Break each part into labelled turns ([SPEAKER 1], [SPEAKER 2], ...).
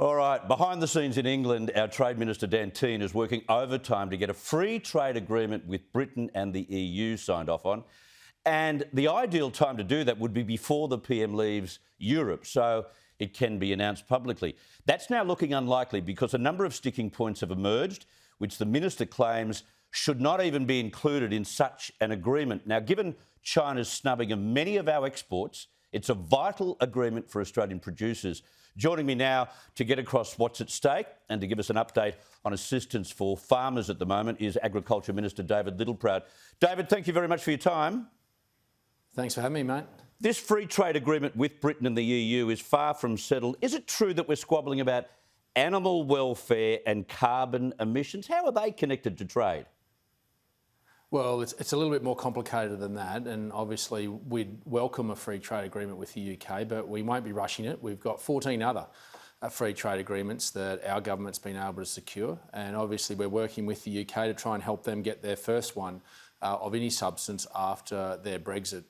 [SPEAKER 1] All right, behind the scenes in England, our Trade Minister Dan Tehan is working overtime to get a free trade agreement with Britain and the EU signed off on. And the ideal time to do that would be before the PM leaves Europe, so it can be announced publicly. That's now looking unlikely because a number of sticking points have emerged, which the Minister claims should not even be included in such an agreement. Now, given China's snubbing of many of our exports, it's a vital agreement for Australian producers. Joining me now to get across what's at stake and to give us an update on assistance for farmers at the moment is Agriculture Minister David Littleproud. David, thank you very much for your time.
[SPEAKER 2] Thanks for having me, mate.
[SPEAKER 1] This free trade agreement with Britain and the EU is far from settled. Is it true that we're squabbling about animal welfare and carbon emissions? How are they connected to trade?
[SPEAKER 2] Well, it's a little bit more complicated than that, and obviously we'd welcome a free trade agreement with the UK, but we won't be rushing it. We've got 14 other free trade agreements that our government's been able to secure, and obviously we're working with the UK to try and help them get their first one of any substance after their Brexit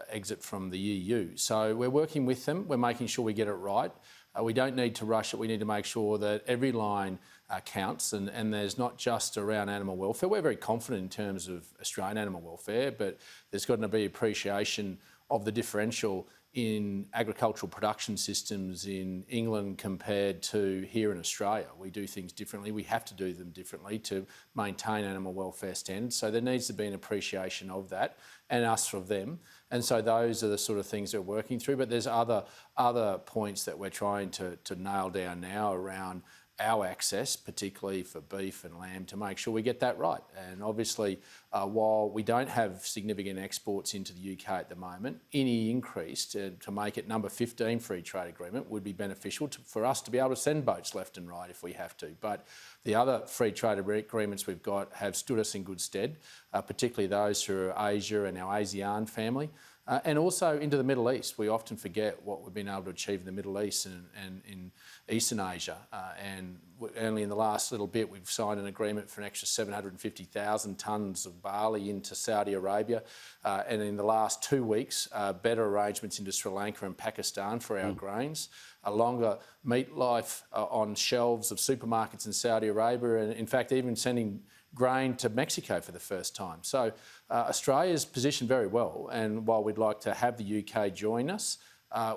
[SPEAKER 2] exit from the EU. So we're working with them, we're making sure we get it right. We don't need to rush it, we need to make sure that every line counts, and there's not just around animal welfare. We're very confident in terms of Australian animal welfare, but there's got to be appreciation of the differential in agricultural production systems in England compared to here in Australia. We do things differently, we have to do them differently to maintain animal welfare standards, so there needs to be an appreciation of that and us of them. And so those are the sort of things that we're working through, but there's other points that we're trying to nail down now around our access, particularly for beef and lamb, to make sure we get that right. And obviously, while we don't have significant exports into the UK at the moment, any increase to make it number 15 free trade agreement would be beneficial for us to be able to send boats left and right if we have to. But the other free trade agreements we've got have stood us in good stead, particularly those through Asia and our ASEAN family. And also into the Middle East. We often forget what we've been able to achieve in the Middle East and in Eastern Asia. And only in the last little bit, we've signed an agreement for an extra 750,000 tonnes of barley into Saudi Arabia. And in the last 2 weeks, better arrangements into Sri Lanka and Pakistan for our grains. A longer meat life on shelves of supermarkets in Saudi Arabia, and in fact, even sending grain to Mexico for the first time. So Australia's positioned very well, and while we'd like to have the UK join us,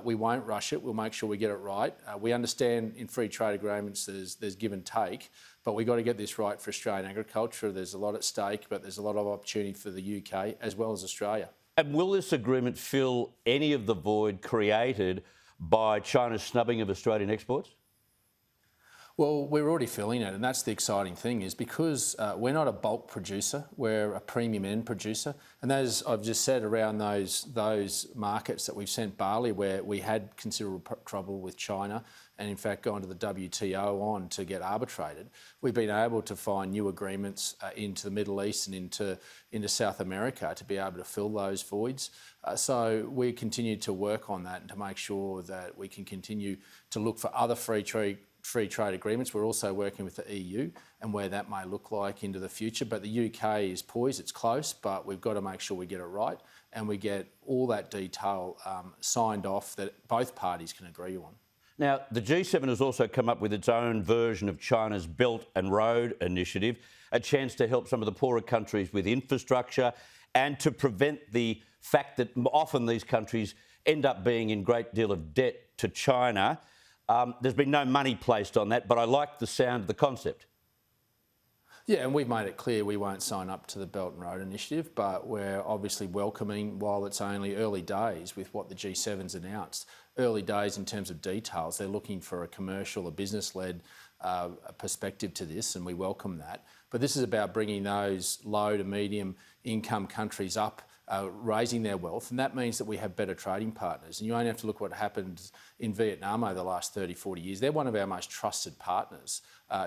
[SPEAKER 2] we won't rush it. We'll make sure we get it right. We understand in free trade agreements there's give and take, but we've got to get this right for Australian agriculture. There's a lot at stake, but there's a lot of opportunity for the UK as well as Australia.
[SPEAKER 1] And will this agreement fill any of the void created by China's snubbing of Australian exports?
[SPEAKER 2] Well, we're already filling it, and that's the exciting thing, is because we're not a bulk producer, we're a premium end producer. And as I've just said, around those markets that we've sent barley, where we had considerable trouble with China, and in fact gone to the WTO on to get arbitrated, we've been able to find new agreements into the Middle East and into South America to be able to fill those voids. So we continue to work on that and to make sure that we can continue to look for other free trade agreements. We're also working with the EU and where that may look like into the future. But the UK is poised, it's close, but we've got to make sure we get it right and we get all that detail signed off that both parties can agree on.
[SPEAKER 1] Now, the G7 has also come up with its own version of China's Belt and Road Initiative, a chance to help some of the poorer countries with infrastructure and to prevent the fact that often these countries end up being in a great deal of debt to China. There's been no money placed on that, but I like the sound of the concept.
[SPEAKER 2] Yeah, and we've made it clear we won't sign up to the Belt and Road Initiative, but we're obviously welcoming, while it's only early days with what the G7's announced, early days in terms of details. They're looking for a commercial, a business-led perspective to this, and we welcome that. But this is about bringing those low to medium income countries up, raising their wealth, and that means that we have better trading partners. And you only have to look what happened in Vietnam over the last 30, 40 years. They're one of our most trusted partners,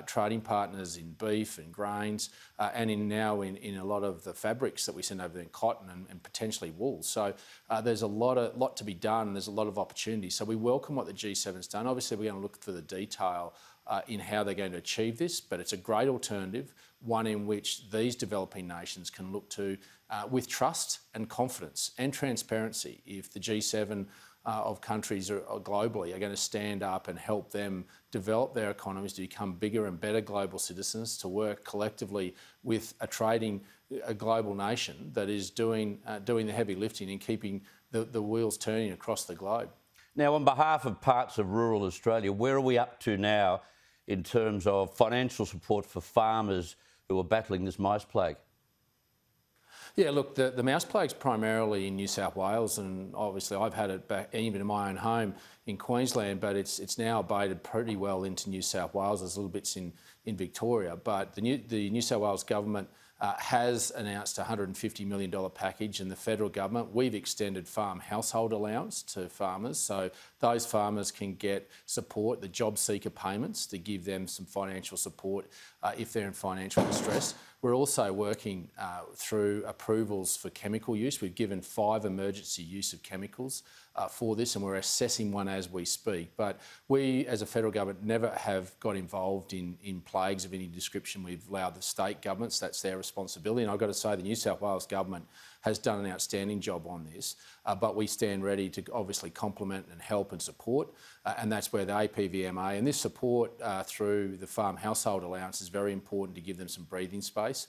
[SPEAKER 2] trading partners in beef and grains, and now in a lot of the fabrics that we send over there, in cotton and potentially wool. So there's a lot to be done. There's a lot of opportunities. So we welcome what the G7's done. Obviously, we're going to look for the detail in how they're going to achieve this, but it's a great alternative, one in which these developing nations can look to with trust and confidence and transparency. If the G7 of countries globally are going to stand up and help them develop their economies to become bigger and better global citizens, to work collectively with a global nation that is doing the heavy lifting and keeping the wheels turning across the globe.
[SPEAKER 1] Now, on behalf of parts of rural Australia, where are we up to now in terms of financial support for farmers who are battling this mice plague?
[SPEAKER 2] Yeah, look, the mouse plague's primarily in New South Wales, and obviously I've had it back even in my own home in Queensland, but it's now abated pretty well into New South Wales. There's little bits in Victoria, but the New South Wales government has announced a $150 million package, and the federal government, we've extended farm household allowance to farmers, so those farmers can get support, the job seeker payments, to give them some financial support if they're in financial distress. We're also working through approvals for chemical use. We've given 5 emergency use of chemicals for this, and we're assessing one as we speak. But we, as a federal government, never have got involved in plagues of any description. We've allowed the state governments, that's their responsibility. And I've got to say, the New South Wales government has done an outstanding job on this, but we stand ready to obviously complement and help and support, and that's where the APVMA and this support through the farm household allowance is very important to give them some breathing space.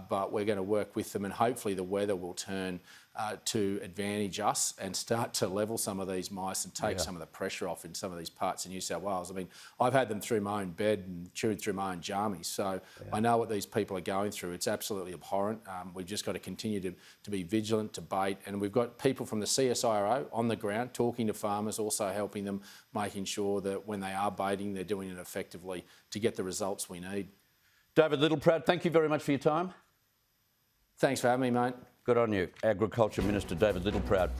[SPEAKER 2] But we're going to work with them, and hopefully the weather will turn to advantage us and start to level some of these mice and take some of the pressure off in some of these parts of New South Wales. I mean, I've had them through my own bed and chewed through my own jammies, so I know what these people are going through. It's absolutely abhorrent. We've just got to continue to be vigilant, to bait, and we've got people from the CSIRO on the ground talking to farmers, also helping them, making sure that when they are baiting, they're doing it effectively to get the results we need.
[SPEAKER 1] David Littleproud, thank you very much for your time.
[SPEAKER 2] Thanks for having me, mate.
[SPEAKER 1] Good on you. Agriculture Minister David Littleproud.